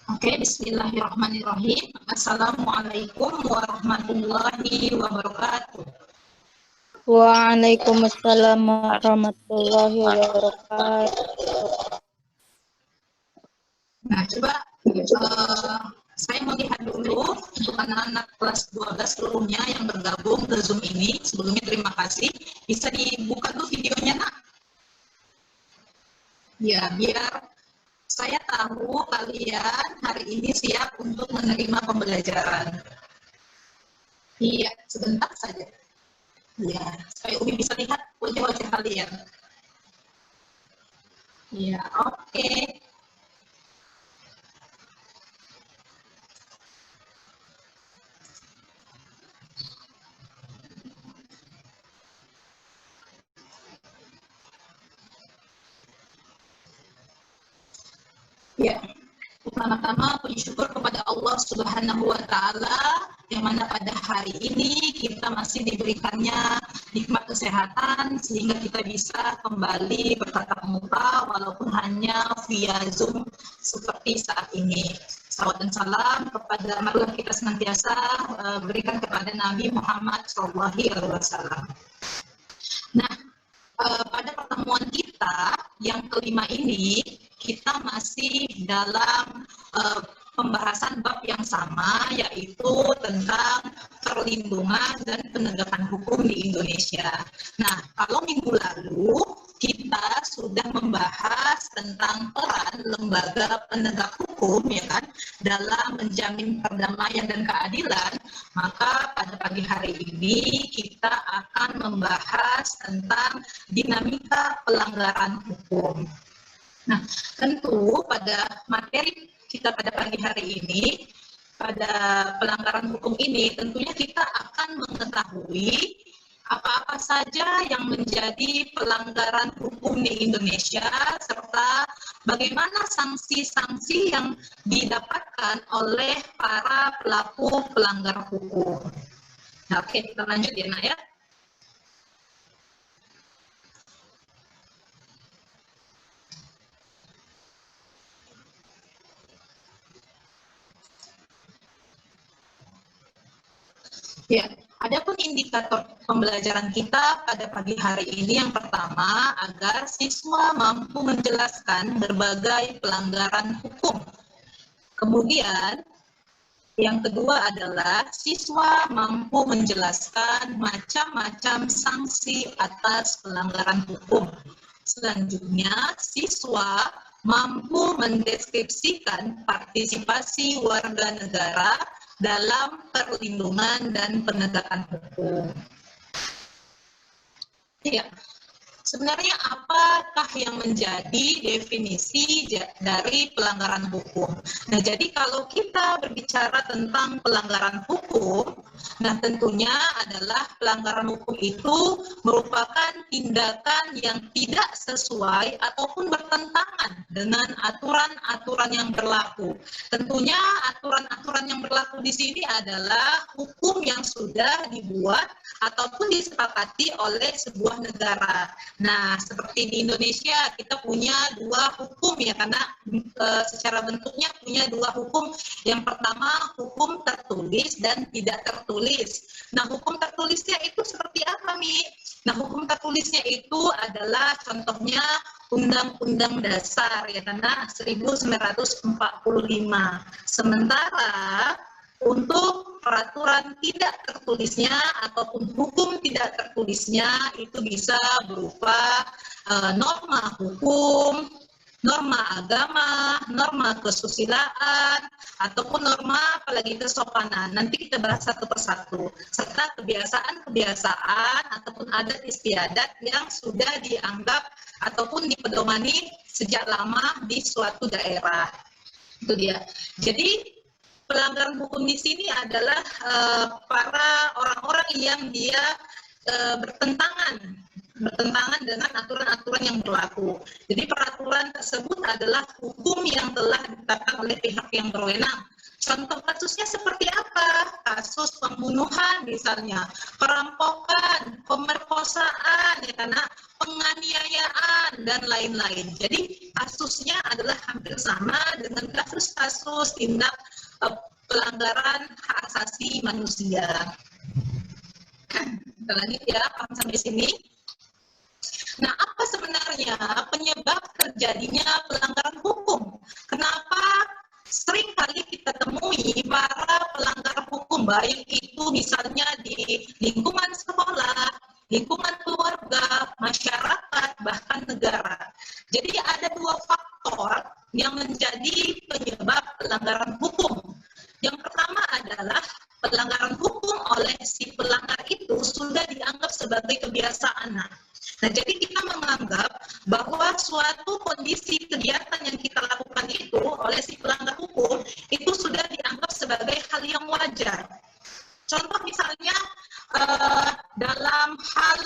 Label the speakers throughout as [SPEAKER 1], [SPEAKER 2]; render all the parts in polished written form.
[SPEAKER 1] Oke, bismillahirrahmanirrahim. Assalamualaikum warahmatullahi wabarakatuh.
[SPEAKER 2] Waalaikumsalam warahmatullahi wabarakatuh.
[SPEAKER 1] Nah, coba saya mau lihat dulu untuk anak-anak kelas 12 seluruhnya yang bergabung ke Zoom ini. Sebelumnya terima kasih. Bisa dibuka dulu videonya, Nak? Ya, biar saya tahu kalian hari ini siap untuk menerima pembelajaran. Iya, sebentar saja. Ya, supaya Umi bisa lihat wajah-wajah kalian. Ya, oke. Ya, pertama-tama puji syukur kepada Allah Subhanahu wa Ta'ala, yang mana pada hari ini kita masih diberikannya nikmat kesehatan sehingga kita bisa kembali bertatap muka walaupun hanya via Zoom seperti saat ini. Salawat dan salam kepada marilah kita senantiasa berikan kepada Nabi Muhammad SAW. Nah, pada pertemuan kita yang kelima ini, kita masih dalam pembahasan bab yang sama, yaitu tentang perlindungan dan penegakan hukum di Indonesia. Nah, kalau minggu lalu kita sudah membahas tentang peran lembaga penegak hukum, ya kan, dalam menjamin perdamaian dan keadilan, maka pada pagi hari ini kita akan membahas tentang dinamika pelanggaran hukum. Nah, tentu pada materi kita pada pagi hari ini, pada pelanggaran hukum ini, tentunya kita akan mengetahui apa-apa saja yang menjadi pelanggaran hukum di Indonesia, serta bagaimana sanksi-sanksi yang didapatkan oleh para pelaku pelanggar hukum. Nah, oke, kita lanjut ya, Nak ya. Ya, adapun indikator pembelajaran kita pada pagi hari ini yang pertama, agar siswa mampu menjelaskan berbagai pelanggaran hukum. Kemudian, yang kedua adalah siswa mampu menjelaskan macam-macam sanksi atas pelanggaran hukum. Selanjutnya, siswa mampu mendeskripsikan partisipasi warga negara dalam perlindungan dan penegakan hukum. Ya, sebenarnya apakah yang menjadi definisi dari pelanggaran hukum? Nah, jadi kalau kita berbicara tentang pelanggaran hukum, nah tentunya adalah pelanggaran hukum itu merupakan tindakan yang tidak sesuai ataupun bertentangan dengan aturan-aturan yang berlaku. Tentunya aturan-aturan yang berlaku di sini adalah hukum yang sudah dibuat ataupun disepakati oleh sebuah negara. Nah, seperti di Indonesia kita punya dua hukum ya, karena secara bentuknya punya dua hukum. Yang pertama hukum tertulis dan tidak tertulis. Nah, hukum tertulisnya itu seperti apa, Mi? Nah, hukum tertulisnya itu adalah contohnya Undang-Undang Dasar ya, karena 1945. Sementara untuk peraturan tidak tertulisnya ataupun hukum tidak tertulisnya itu bisa berupa norma hukum, norma agama, norma kesusilaan, ataupun norma apalagi kesopanan. Nanti kita bahas satu persatu. Serta kebiasaan-kebiasaan ataupun adat istiadat yang sudah dianggap ataupun dipedomani sejak lama di suatu daerah. Itu dia. Jadi pelanggaran hukum di sini adalah para orang-orang yang dia bertentangan dengan aturan-aturan yang berlaku. Jadi peraturan tersebut adalah hukum yang telah ditetapkan oleh pihak yang berwenang. Contoh kasusnya seperti apa? Kasus pembunuhan misalnya, perampokan, pemerkosaan, ya, karena penganiayaan, dan lain-lain. Jadi kasusnya adalah hampir sama dengan kasus-kasus tindak pelanggaran hak asasi manusia. Kita lanjut ya, paham sampai sini? Nah, apa sebenarnya penyebab terjadinya pelanggaran hukum? Kenapa sering kali kita temui para pelanggar hukum, baik itu misalnya di lingkungan sekolah, lingkungan keluarga, masyarakat, bahkan negara. Jadi ada dua faktor yang menjadi penyebab pelanggaran hukum. Yang pertama adalah pelanggaran hukum oleh si pelanggar itu sudah dianggap sebagai kebiasaan. Nah, jadi kita menganggap bahwa suatu kondisi kegiatan yang kita lakukan itu oleh si pelanggar hukum itu sudah dianggap sebagai hal yang wajar. Contoh misalnya dalam hal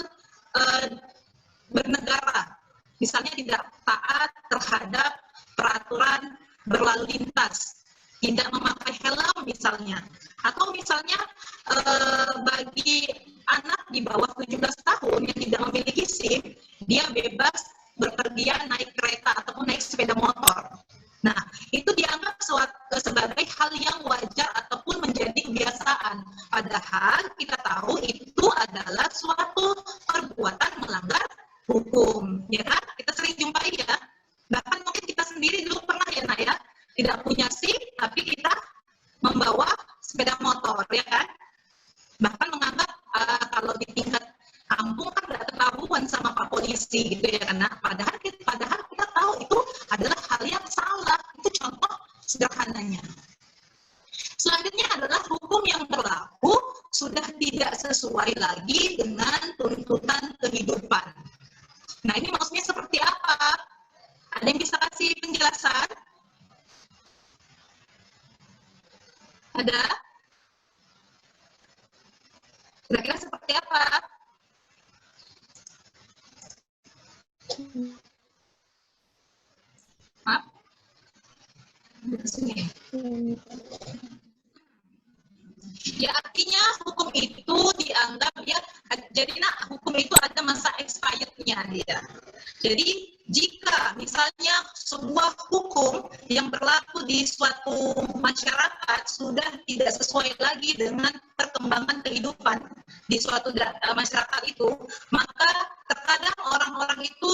[SPEAKER 1] bernegara, misalnya tidak taat terhadap peraturan berlalu lintas, tidak memakai helm misalnya, atau misalnya bagi anak di bawah 17 tahun yang tidak memiliki SIM, dia bebas berpergian naik kereta ataupun naik sepeda motor. Nah, itu dianggap sebagai hal yang wajar ataupun menjadi kebiasaan. Padahal kita tahu itu adalah suatu perbuatan melanggar hukum, ya kan? Kita sering jumpai ya. Bahkan mungkin kita sendiri dulu pernah ya, Nak ya, tidak punya SIM, tapi kita membawa sepeda motor, ya kan? Bahkan menganggap kalau di tingkat kampung kan nggak ketahuan sama Pak Polisi gitu ya, karena padahal kita tahu itu adalah hal yang salah. Itu contoh sederhananya. Selanjutnya adalah hukum yang berlaku sudah tidak sesuai lagi dengan tuntutan kehidupan. Nah, ini maksudnya seperti apa? Ada yang bisa kasih penjelasan? Ada? Kira-kira seperti apa? Maaf? Ya, artinya hukum itu dianggap ya, jadi hukum itu ada masa expirednya dia. Jadi jika misalnya sebuah hukum yang berlaku di suatu masyarakat sudah tidak sesuai lagi dengan perkembangan kehidupan di suatu masyarakat itu, maka terkadang orang-orang itu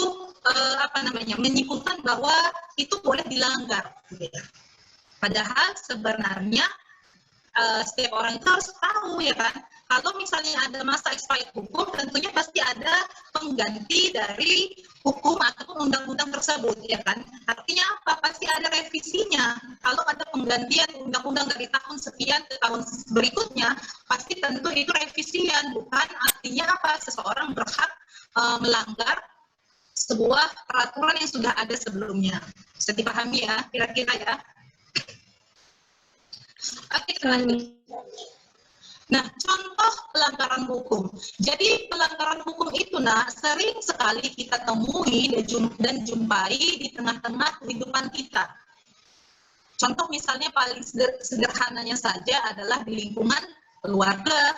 [SPEAKER 1] menyimpulkan bahwa itu boleh dilanggar. Padahal sebenarnya setiap orang itu harus tahu ya kan, kalau misalnya ada masa expired hukum, tentunya pasti ada pengganti dari hukum ataupun undang-undang tersebut ya kan. Artinya apa? Pasti ada revisinya. Kalau ada penggantian undang-undang dari tahun sekian ke tahun berikutnya, pasti tentu itu revisian. Bukan artinya apa? Seseorang berhak melanggar sebuah peraturan yang sudah ada sebelumnya. Bisa dipahami ya, kira-kira ya. Oke, lanjut. Nah, contoh pelanggaran hukum. Jadi pelanggaran hukum itu sering sekali kita temui dan jumpai di tengah-tengah kehidupan kita. Contoh misalnya paling sederhananya saja adalah di lingkungan keluarga,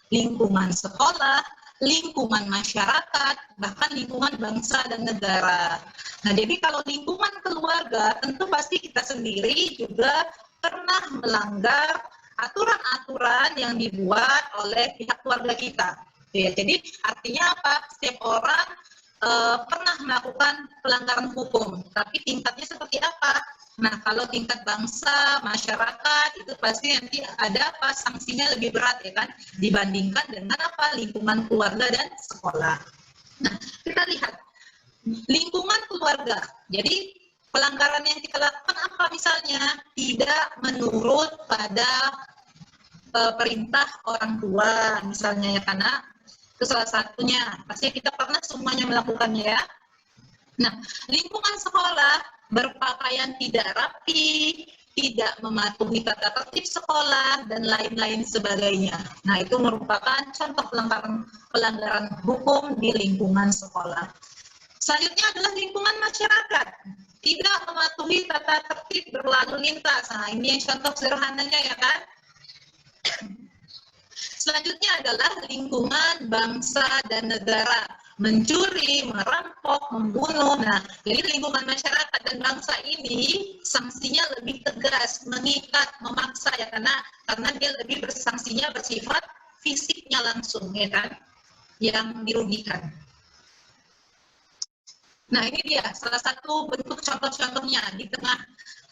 [SPEAKER 1] lingkungan sekolah, lingkungan masyarakat, bahkan lingkungan bangsa dan negara. Nah, jadi kalau lingkungan keluarga, tentu pasti kita sendiri juga pernah melanggar aturan-aturan yang dibuat oleh pihak keluarga kita. Ya, jadi artinya apa? Setiap orang pernah melakukan pelanggaran hukum, tapi tingkatnya seperti apa? Nah, kalau tingkat bangsa, masyarakat, itu pasti nanti ada apa? Sanksinya lebih berat ya kan, dibandingkan dengan apa? Lingkungan keluarga dan sekolah. Nah, kita lihat lingkungan keluarga. Jadi pelanggaran yang kita lakukan apa misalnya? Tidak menurut pada perintah orang tua misalnya ya, karena itu salah satunya. Pasti kita pernah semuanya melakukannya ya. Nah, lingkungan sekolah, berpakaian tidak rapi, tidak mematuhi tata tertib sekolah, dan lain-lain sebagainya. Nah, itu merupakan contoh pelanggaran hukum di lingkungan sekolah. Selanjutnya adalah lingkungan masyarakat. Tidak mematuhi tata tertib berlalu lintas. Nah, ini yang contoh sederhananya ya kan. Selanjutnya adalah lingkungan bangsa dan negara. mencuri, merampok, membunuh. Nah, jadi lingkungan masyarakat dan bangsa ini sanksinya lebih tegas, mengikat, memaksa ya, karena dia lebih sanksinya bersifat fisiknya langsung ya kan, yang dirugikan. Nah, ini dia salah satu bentuk contoh-contohnya di tengah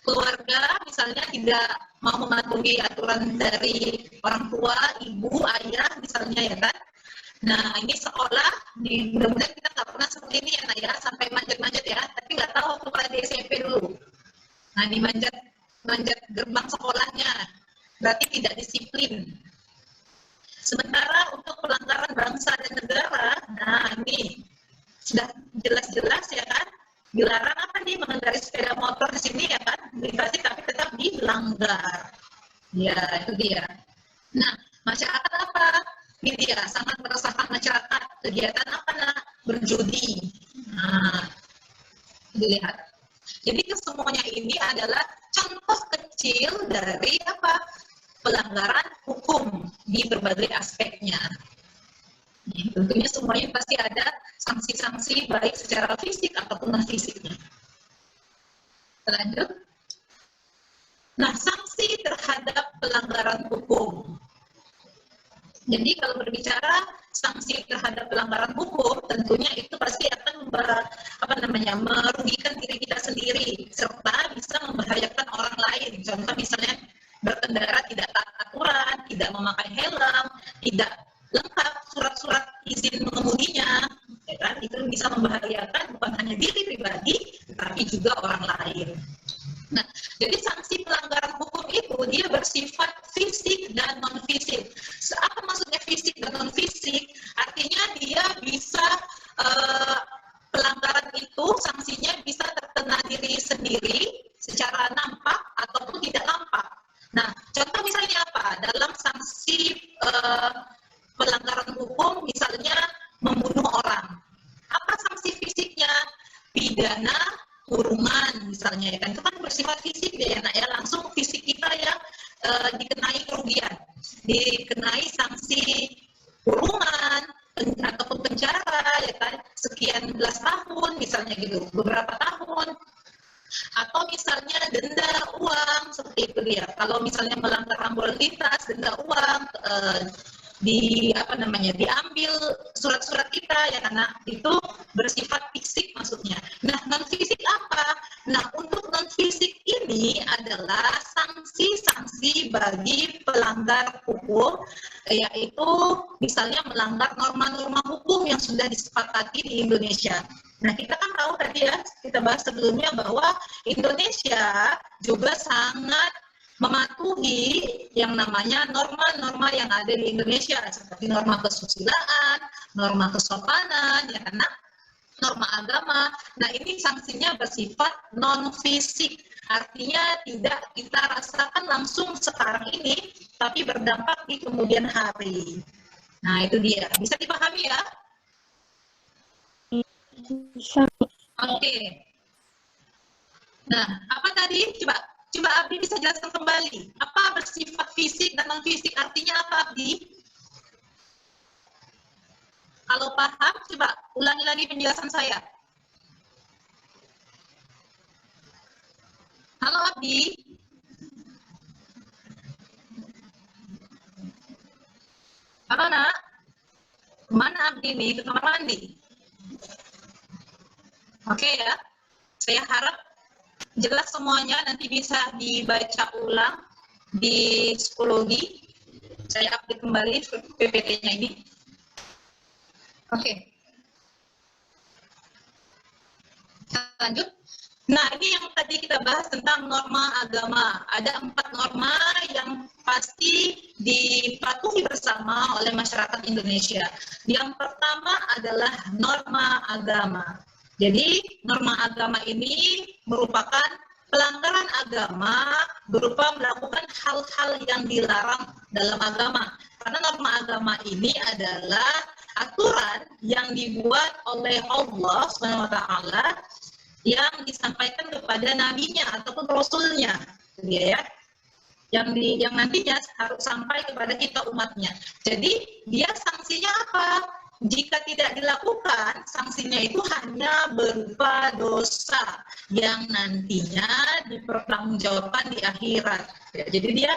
[SPEAKER 1] keluarga, misalnya tidak mau mematuhi aturan dari orang tua, ibu, ayah, misalnya ya kan. Nah, ini sekolah, mudah-mudahan kita nggak pernah seperti ini ya, Nak ya, sampai manjat-manjat ya, tapi nggak tahu waktu pada di SMP dulu. Nah, di manjat gerbang sekolahnya, berarti tidak disiplin. Sementara untuk pelanggaran bangsa dan negara, nah ini sudah jelas-jelas ya kan, dilarang apa nih mengendarai sepeda motor di sini ya kan, melintasi tapi tetap dilanggar. Ya, itu dia. Nah, masyarakat apa? Ini dia, sangat meresahkan masyarakat. Kegiatan apa nak? Berjudi. Nah, dilihat. Jadi kesemuanya ini adalah contoh kecil dari apa? Pelanggaran hukum di berbagai aspeknya. Tentunya semuanya pasti ada sanksi-sanksi baik secara fisik ataupun non fisiknya. Lanjut. Nah, sanksi terhadap pelanggaran hukum. Jadi kalau berbicara sanksi terhadap pelanggaran hukum, tentunya itu pasti akan merugikan diri kita sendiri serta bisa membahayakan orang lain. Contoh misalnya berkendara tidak taat aturan, tidak memakai helm, tidak lengkap surat-surat izin mengemudinya, ya kan? Itu bisa membahayakan bukan hanya diri pribadi, tetapi juga orang lain. Nah, jadi sanksi pelanggaran hukum itu dia bersifat fisik dan non fisik. Apa maksudnya fisik dan non fisik? Artinya dia bisa pelanggaran itu sanksinya bisa terkena diri sendiri secara nampak ataupun tidak nampak. Nah, contoh misalnya apa? Dalam sanksi pelanggaran hukum misalnya membunuh orang. Apa sanksi fisiknya? Pidana kurungan misalnya ya kan, itu kan bersifat fisik ya nak ya, langsung fisik kita yang dikenai kerugian, dikenai sanksi kurungan ataupun penjara ya kan, sekian belas tahun misalnya gitu, beberapa tahun, atau misalnya denda uang seperti itu dia. Kalau misalnya melanggar rambu lalu lintas, denda uang, diambil surat-surat kita ya, karena itu bersifat fisik maksudnya. Nah, non fisik apa? Nah, untuk non fisik ini adalah sanksi-sanksi bagi pelanggar hukum, yaitu misalnya melanggar norma-norma hukum yang sudah disepakati di Indonesia. Nah, kita kan tahu tadi ya, kita bahas sebelumnya bahwa Indonesia juga sangat mematuhi yang namanya norma-norma yang ada di Indonesia, seperti norma kesusilaan, norma kesopanan, ya karena norma agama. Nah, ini sanksinya bersifat non-fisik, artinya tidak kita rasakan langsung sekarang ini, tapi berdampak di kemudian hari. Nah, itu dia. Bisa dipahami ya?
[SPEAKER 2] Bisa.
[SPEAKER 1] Oke. Nah, apa tadi? Coba Abdi bisa jelaskan kembali. Apa bersifat fisik dan non fisik, artinya apa Abdi? Kalau paham, coba ulangi lagi penjelasan saya. Halo Abdi. Halo nak. Kemana Abdi nih? Ke kamar mandi? Oke ya. Saya harap jelas semuanya, nanti bisa dibaca ulang di psikologi. Saya update kembali PPT-nya ini. Oke. Lanjut. Nah, ini yang tadi kita bahas tentang norma agama. Ada 4 norma yang pasti dipatuhi bersama oleh masyarakat Indonesia. Yang pertama adalah norma agama. Jadi, norma agama ini merupakan pelanggaran agama berupa melakukan hal-hal yang dilarang dalam agama. Karena norma agama ini adalah aturan yang dibuat oleh Allah SWT yang disampaikan kepada nabinya ataupun rasulnya, ya, yang nantinya harus sampai kepada kita umatnya. Jadi dia sanksinya apa? jika tidak dilakukan, sanksinya itu hanya berupa dosa yang nantinya dipertanggungjawabkan di akhirat. Ya, jadi dia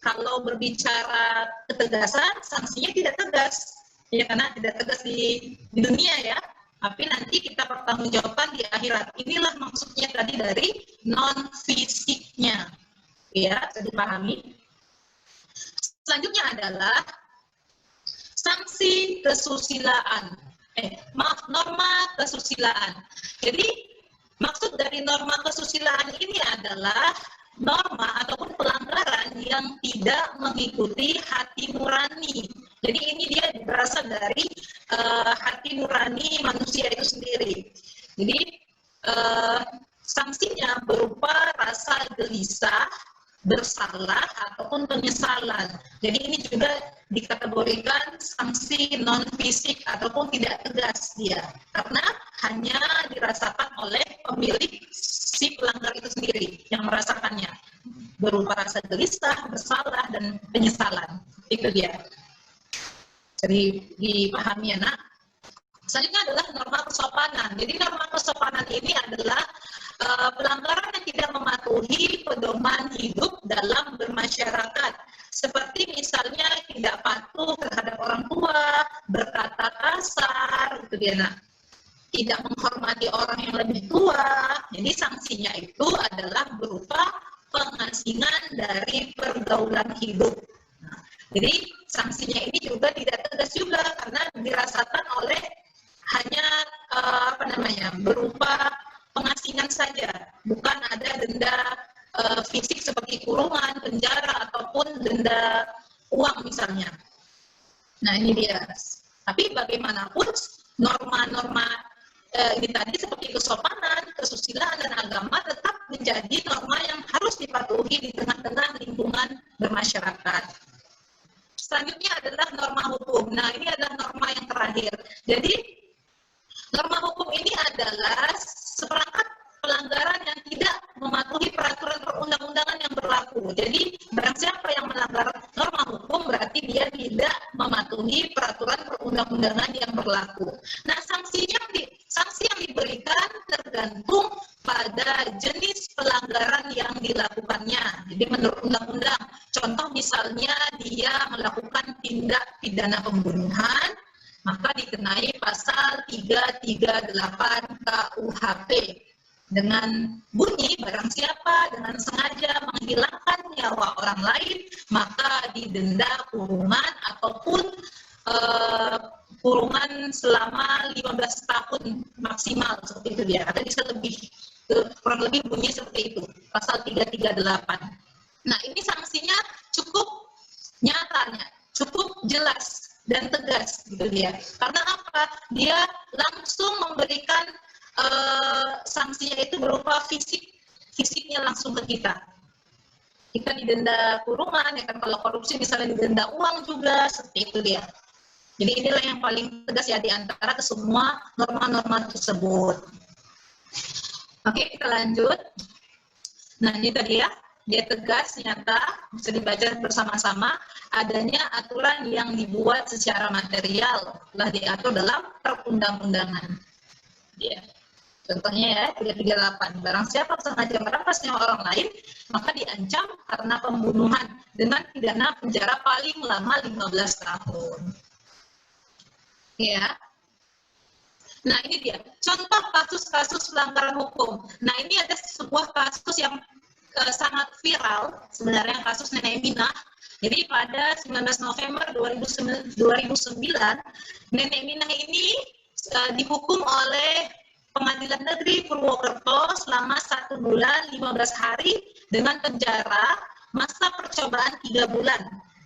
[SPEAKER 1] kalau berbicara ketegasan, sanksinya tidak tegas, ya karena tidak tegas di dunia ya, tapi nanti kita pertanggungjawabkan di akhirat. Inilah maksudnya tadi dari non fisiknya, ya, bisa dipahami. Selanjutnya adalah sanksi kesusilaan. Norma kesusilaan. Jadi maksud dari norma kesusilaan ini adalah norma ataupun pelanggaran yang tidak mengikuti hati nurani. Jadi ini dia berasal dari hati nurani manusia itu sendiri. Jadi sanksinya berupa rasa gelisah, bersalah ataupun penyesalan. Jadi ini juga dikategorikan sanksi non fisik ataupun tidak tegas dia, karena hanya dirasakan oleh pemilik si pelanggar itu sendiri yang merasakannya, berupa rasa gelisah, bersalah dan penyesalan. Itu dia. Jadi dipahami ya nak. Selanjutnya adalah norma kesopanan. Jadi norma kesopanan ini adalah pelanggaran yang tidak mematuhi pedoman hidup dalam bermasyarakat, seperti misalnya tidak patuh terhadap orang tua, berkata kasar, gitu dia nak, tidak menghormati orang yang lebih tua. Jadi sanksinya itu adalah berupa pengasingan dari pergaulan hidup. Nah, jadi sanksinya ini juga tidak tegas juga karena dirasakan oleh hanya berupa pengasingan saja, bukan ada denda fisik seperti kurungan, penjara ataupun denda uang misalnya. Nah ini dia. Tapi bagaimanapun norma-norma ini tadi seperti kesopanan, kesusilaan dan agama tetap menjadi norma yang harus dipatuhi di tengah-tengah lingkungan bermasyarakat. Selanjutnya adalah norma hukum. Nah ini adalah norma yang terakhir. Jadi norma hukum ini adalah seperangkat pelanggaran yang tidak mematuhi peraturan perundang-undangan yang berlaku. Jadi barang siapa yang melanggar norma hukum berarti dia tidak mematuhi peraturan perundang-undangan yang berlaku. Nah sanksi yang diberikan tergantung pada jenis pelanggaran yang dilakukannya. Jadi menurut undang-undang, contoh misalnya dia melakukan tindak pidana pembunuhan, maka dikenai pasal 338 KUHP dengan bunyi barang siapa dengan sengaja menghilangkan nyawa orang lain maka didenda kurungan ataupun kurungan selama 15 tahun maksimal, seperti itu dia, atau bisa lebih, kurang lebih bunyi seperti itu pasal 338. Nah ini sanksinya cukup nyatanya, cukup jelas dan tegas gitu dia. Karena apa? Dia langsung memberikan sanksinya itu berupa fisiknya langsung ke kita. Kita didenda kurungan, ya kan, kalau korupsi misalnya didenda uang juga, seperti itu dia. Jadi inilah yang paling tegas ya di antara kesemua norma-norma tersebut. Oke, kita lanjut. Nah ini tadi ya, dia tegas, nyata, bisa dibaca bersama-sama. Adanya aturan yang dibuat secara material telah diatur dalam perundang-undangan. Ya. Contohnya ya, 338. Barang siapa sengaja merampas nyawa orang lain, maka diancam karena pembunuhan dengan pidana penjara paling lama 15 tahun. Ya. Nah ini dia, contoh kasus-kasus pelanggaran hukum. Nah ini ada sebuah kasus yang sangat viral, sebenarnya kasus Nenek Minah. Jadi pada 19 November 2009, Nenek Minah ini dihukum oleh Pengadilan Negeri Purwokerto selama 1 bulan 15 hari dengan penjara masa percobaan 3 bulan.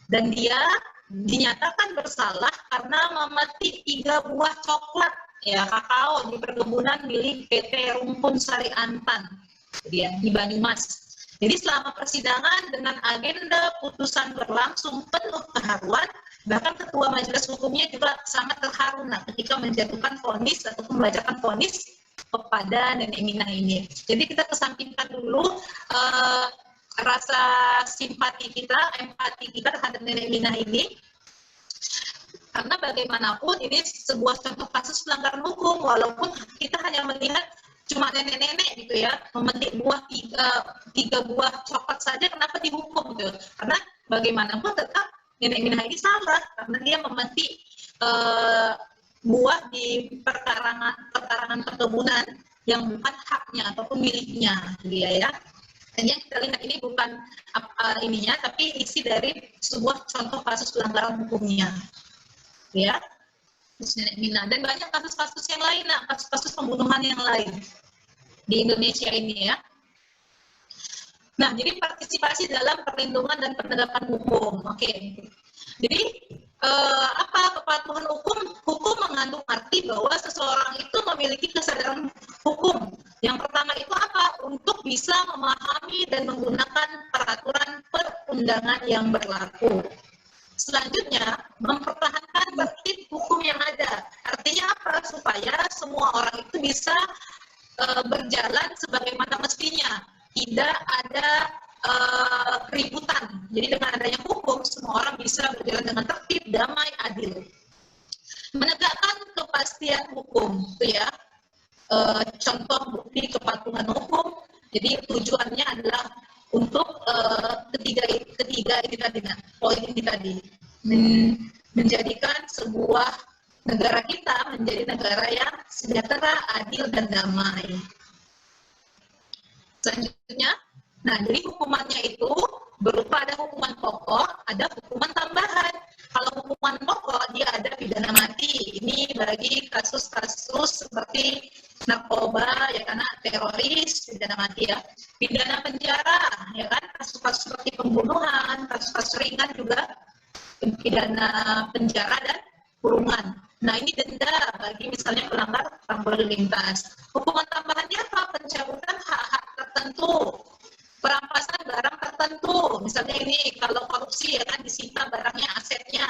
[SPEAKER 1] Dan dia dinyatakan bersalah karena memetik 3 buah coklat ya kakao di perkebunan milik PT Rumpun Sari Antan di Banyumas. Jadi selama persidangan dengan agenda putusan berlangsung penuh keharuan, bahkan ketua majelis hukumnya juga sangat terharu ketika menjatuhkan vonis ataupun membacakan vonis kepada Nenek Minah ini. Jadi kita kesampingkan dulu rasa simpati kita, empati kita terhadap Nenek Minah ini. Karena bagaimanapun ini sebuah contoh kasus pelanggaran hukum, walaupun kita hanya melihat cuma nenek-nenek gitu ya, memetik buah tiga buah coklat saja kenapa dihukum gitu. Karena bagaimanapun tetap nenek Minah ini salah karena dia memetik buah di perkarangan perkebunan yang bukan haknya ataupun miliknya dia ya. Dan yang kita lihat ini bukan ininya, tapi isi dari sebuah contoh kasus pelanggaran hukumnya, ya. Nenek Mina dan banyak kasus-kasus yang lain, kasus-kasus pembunuhan yang lain di Indonesia ini ya. Nah, jadi partisipasi dalam perlindungan dan penegakan hukum. Oke. Jadi apa kepatuhan hukum? Hukum mengandung arti bahwa seseorang itu memiliki kesadaran hukum. Yang pertama itu apa? Untuk bisa memahami dan menggunakan peraturan perundangan yang berlaku. Selanjutnya, mempertahankan tertib hukum yang ada. Artinya apa? Supaya semua orang itu bisa berjalan sebagaimana mestinya. Tidak ada keributan. Jadi dengan adanya hukum, semua orang bisa berjalan dengan tertib, damai, adil. Menegakkan kepastian hukum, itu ya. Contoh bukti kepatuhan hukum. Jadi tujuannya adalah untuk ketiga ini tadi, poin ini tadi, menjadikan sebuah negara kita menjadi negara yang sejahtera, adil, dan damai. Selanjutnya, nah jadi hukumannya itu berupa ada hukuman pokok, ada hukuman tambahan. Kalau hukuman pokok dia ada pidana mati. Ini bagi kasus-kasus seperti narkoba, ya karena teroris, pidana mati ya. Pidana penjara, ya kan, kasus-kasus seperti pembunuhan, kasus-kasus ringan juga pidana penjara dan kurungan. Nah ini denda bagi misalnya pelanggar lalu lintas. Hukuman tambahannya apa? Pencabutan hak-hak tertentu, perampasan barang tertentu. Misalnya ini kalau korupsi ya kan disita barangnya, asetnya,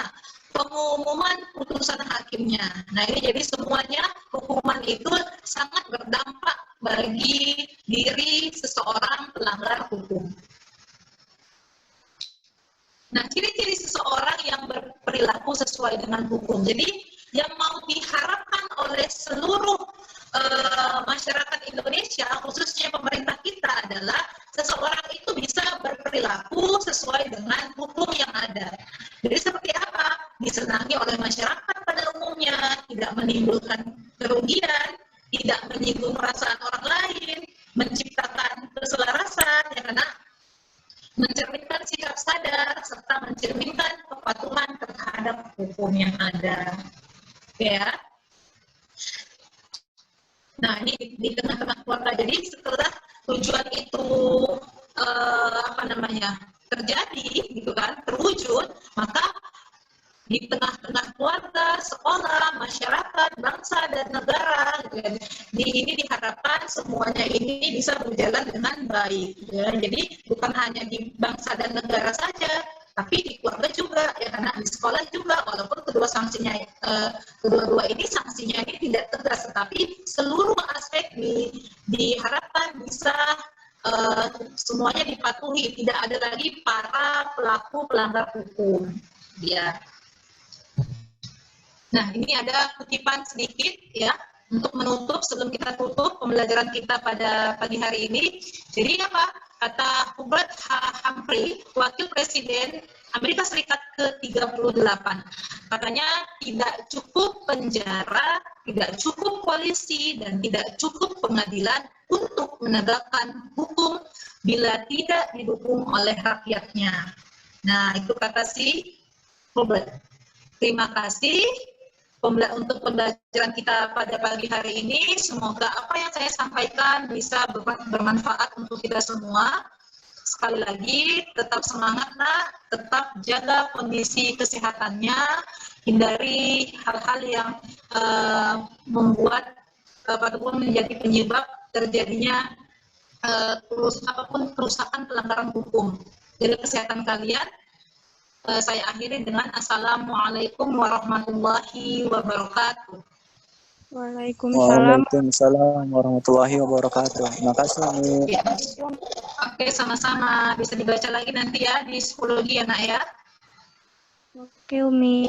[SPEAKER 1] pengumuman putusan hakimnya. Nah ini jadi semuanya hukuman itu sangat berdampak bagi diri seseorang pelanggar hukum. Nah, ciri-ciri seseorang yang berperilaku sesuai dengan hukum. Jadi, yang mau diharapkan oleh seluruh masyarakat Indonesia, khususnya pemerintah kita adalah seseorang itu bisa berperilaku sesuai dengan hukum yang ada. Jadi, seperti apa? Disenangi oleh masyarakat pada umumnya, tidak menimbulkan kerugian, tidak menyinggung perasaan orang lain, menciptakan keselarasan, ya karena mencerminkan sikap sadar serta mencerminkan kepatuhan terhadap hukum yang ada, ya. Nah ini di tengah-tengah keluarga. Jadi setelah tujuan itu terjadi, gitu kan, terwujud, maka di tengah-tengah keluarga, sekolah, masyarakat, bangsa, dan negara, gitu ya. Ini diharapkan semuanya ini bisa berjalan dengan baik. Ya. Jadi bukan hanya di bangsa dan negara saja, tapi di keluarga juga, ya karena di sekolah juga, walaupun kedua-dua ini sanksinya ini tidak tegas, tetapi seluruh aspek diharapkan bisa semuanya dipatuhi, tidak ada lagi para pelaku pelanggar hukum. Ya. Nah, ini ada kutipan sedikit ya untuk menutup sebelum kita tutup pembelajaran kita pada pagi hari ini. Jadi apa? Kata Hubert Humphrey, Wakil Presiden Amerika Serikat ke-38. Katanya tidak cukup penjara, tidak cukup polisi, dan tidak cukup pengadilan untuk menegakkan hukum bila tidak didukung oleh rakyatnya. Nah, itu kata si Hubert. Terima kasih untuk pembelajaran kita pada pagi hari ini. Semoga apa yang saya sampaikan bisa bermanfaat untuk kita semua. Sekali lagi, tetap semangat nak, tetap jaga kondisi kesehatannya, hindari hal-hal yang membuat ataupun menjadi penyebab terjadinya apapun kerusakan pelanggaran hukum. Jadi kesehatan kalian. Saya akhiri dengan Assalamualaikum warahmatullahi wabarakatuh.
[SPEAKER 3] Waalaikumsalam warahmatullahi wabarakatuh. Terima kasih.
[SPEAKER 1] Ya. Oke, sama-sama. Bisa dibaca lagi nanti ya di psikologi ya, Nak ya.
[SPEAKER 2] Oke, Umi.